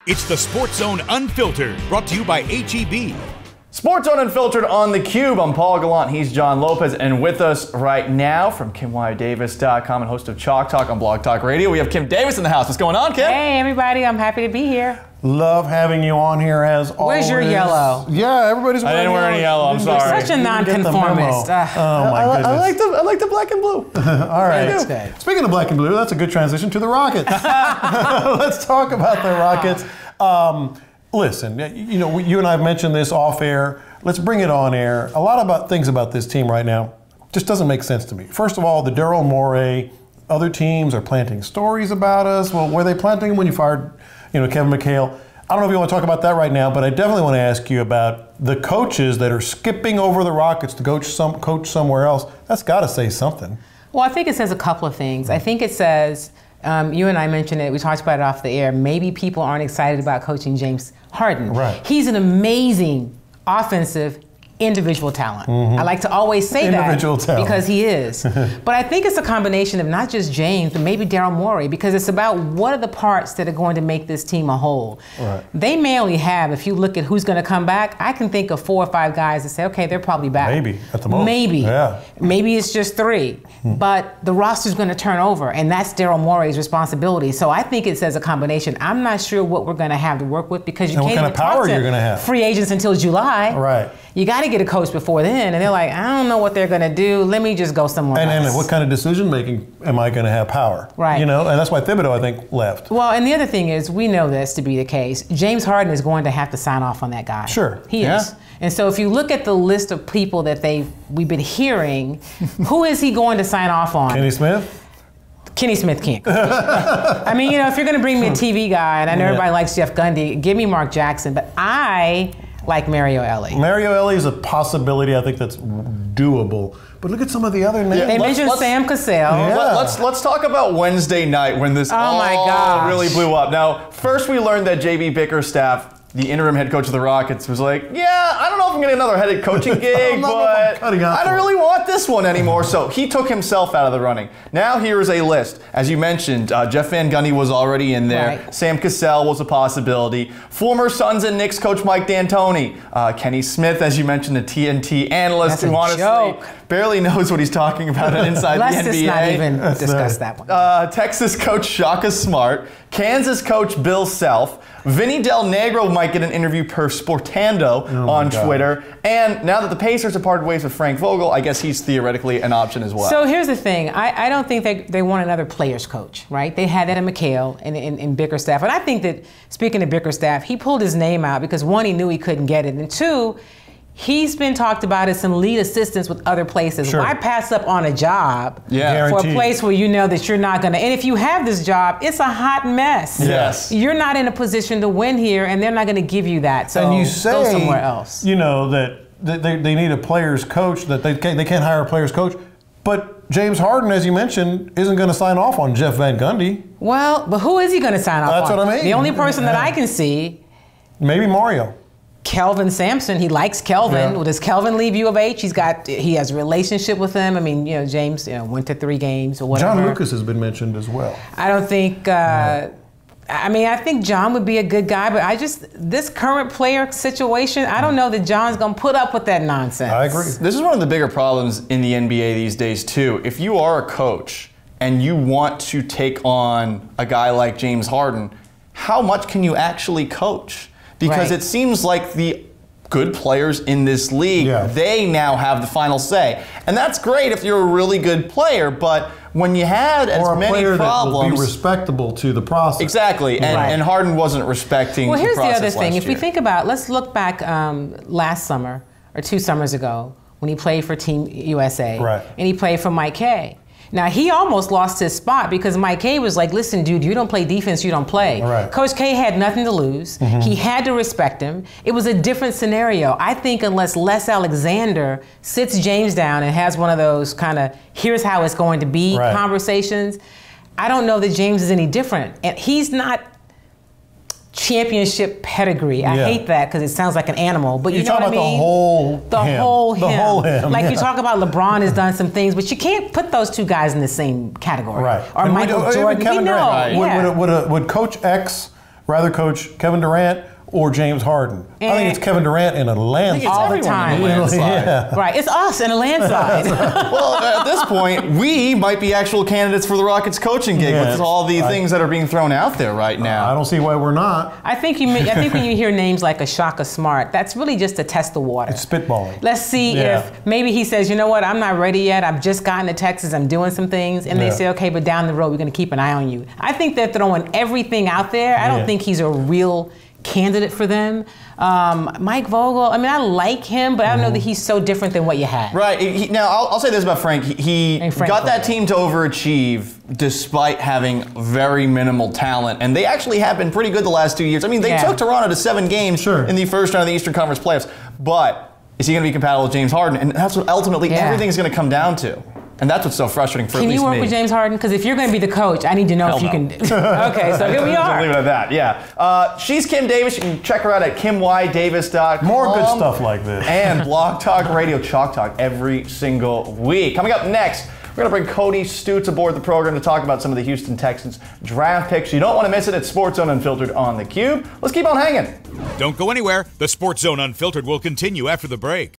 It's the SportsZone Unfiltered, brought to you by HEB. SportsZone Unfiltered on the Cube. I'm Paul Gallant. He's John Lopez. And with us right now from KimWyDavis.com and host of Chalk Talk on Blog Talk Radio, we have Kim Davis in the house. What's going on, Kim? Hey, everybody. I'm happy to be here. Love having you on here as always. Where's your yellow? Yeah, everybody's wearing I didn't wear any yellow. I'm sorry. You're such a nonconformist. Oh, my goodness. I like the black and blue. All right. That's good. Speaking of black and blue, that's a good transition to the Rockets. Let's talk about the Rockets. Listen, you know, you and I have mentioned this off air. Let's bring it on air. A lot about things about this team right now just doesn't make sense to me. First of all, the Daryl Morey, other teams are planting stories about us. Well, were they planting them when you fired, Kevin McHale? I don't know if you want to talk about that right now, but I definitely want to ask you about the coaches that are skipping over the Rockets to coach somewhere else. That's got to say something. Well, I think it says a couple of things. I think it says, you and I mentioned it, we talked about it off the air, maybe people aren't excited about coaching James Harden. Right. He's an amazing offensive individual talent. I like to always say Individual that talent. because he is. But I think it's a combination of not just James, but maybe Daryl Morey, because it's about what are the parts that are going to make this team a whole. Right. They may only have, if you look at who's going to come back, I can think of 4 or 5 guys that say, okay, they're probably back. Maybe, at the most. Maybe. Yeah. Maybe it's just 3. But the roster's going to turn over, and that's Daryl Morey's responsibility. So I think it says a combination. I'm not sure what we're going to have to work with because you And can't what kind even of power talk to you're gonna have. free agents until July. Right. You got to get a coach before then, and they're like, I don't know what they're going to do. Let me just go somewhere else. And what kind of decision making am I going to have power? Right. And that's why Thibodeau, I think, left. Well, and the other thing is, we know this to be the case. James Harden is going to have to sign off on that guy. Sure. He is. And so if you look at the list of people that we've been hearing, who is he going to sign off on? Kenny Smith? Kenny Smith can't. I mean, if you're going to bring me a TV guy, and I know everybody likes Jeff Gundy, give me Mark Jackson, but I like Mario Elie. Mario Elie is a possibility, I think, that's doable. But look at some of the other names. They mentioned Sam Cassell. Yeah. Let's talk about Wednesday night when this all really blew up. Now, first we learned that J.B. Bickerstaff, the interim head coach of the Rockets, was like, yeah, I don't know if I'm getting another head coaching gig, but I don't really want this one anymore. So he took himself out of the running. Now here is a list. As you mentioned, Jeff Van Gundy was already in there. Right. Sam Cassell was a possibility. Former Suns and Knicks coach Mike D'Antoni. Kenny Smith, as you mentioned, the TNT analyst who honestly barely knows what he's talking about inside the NBA. Let's just not even discuss that one. Texas coach Shaka Smart. Kansas coach Bill Self. Vinny Del Negro might get an interview per Sportando on Twitter. And now that the Pacers have parted ways with Frank Vogel, I guess he's theoretically an option as well. So here's the thing. I don't think they want another players coach, right? They had that in McHale and Bickerstaff. And I think that, speaking of Bickerstaff, he pulled his name out because, 1, he knew he couldn't get it. And 2, he's been talked about as some lead assistants with other places. Sure. Why pass up on a job for Guaranteed. a place where you know that you're not going to? And if you have this job, it's a hot mess. Yes. You're not in a position to win here, and they're not going to give you that. So And you say, go somewhere else. that they need a players coach, that they can't hire a players coach. But James Harden, as you mentioned, isn't going to sign off on Jeff Van Gundy. Well, but who is he going to sign off on? That's what I mean. The only person that I can see, Maybe Mario. Kelvin Sampson. He likes Kelvin. Well, does Kelvin leave U of H? He has a relationship with him. I mean, James went to 3 games or whatever. John Lucas has been mentioned as well. I don't think. I think John would be a good guy, but this current player situation, I don't know that John's going to put up with that nonsense. I agree. This is one of the bigger problems in the NBA these days, too. If you are a coach and you want to take on a guy like James Harden, how much can you actually coach? Because it seems like the good players in this league, they now have the final say. And that's great if you're a really good player, but when you had as many problems... that will be respectable to the process. Exactly, and Harden wasn't respecting the process. Well, here's the other thing. If we year. think about, let's look back last summer, or 2 summers ago, when he played for Team USA, and he played for Mike Kay. Now, he almost lost his spot because Mike Kay was like, listen, dude, you don't play defense, you don't play. Right. Coach K had nothing to lose. He had to respect him. It was a different scenario. I think unless Les Alexander sits James down and has one of those kind of, here's how it's going to be conversations, I don't know that James is any different. And he's not championship pedigree. I hate that because it sounds like an animal, but you know what I mean? The whole him. Like you talk about LeBron has done some things, but you can't put those 2 guys in the same category. Right. Or and Michael Jordan. Kevin Durant. Would Coach X rather coach Kevin Durant or James Harden? I think it's Kevin Durant in a landslide. All the time. Yeah. Right, it's us in a landslide. Well, at this point, we might be actual candidates for the Rockets coaching gig with all the things that are being thrown out there right now. I don't see why we're not. I think when you hear names like a Shaka Smart, that's really just to test the water. It's spitballing. Let's see if maybe he says, you know what, I'm not ready yet. I've just gotten to Texas. I'm doing some things. And they say, okay, but down the road, we're going to keep an eye on you. I think they're throwing everything out there. I don't think he's a real candidate for them. Mike Vogel, I mean, I like him, but I don't know that he's so different than what you had. Right. Now, I'll say this about Frank. He got that team to overachieve despite having very minimal talent, and they actually have been pretty good the last 2 years. I mean, they took Toronto to 7 games in the first round of the Eastern Conference playoffs, but is he going to be compatible with James Harden? And that's what ultimately everything's going to come down to. And that's what's so frustrating for at least me. Can you work with James Harden? Because if you're going to be the coach, I need to know if you can. Okay, so here we are. Leave it at that, yeah. She's Kim Davis. You can check her out at KimYDavis.com. More good stuff like this. And Blog Talk Radio, Chalk Talk, every single week. Coming up next, we're going to bring Cody Stutes aboard the program to talk about some of the Houston Texans draft picks. You don't want to miss it at SportsZone Unfiltered on the Cube. Let's keep on hanging. Don't go anywhere. The SportsZone Unfiltered will continue after the break.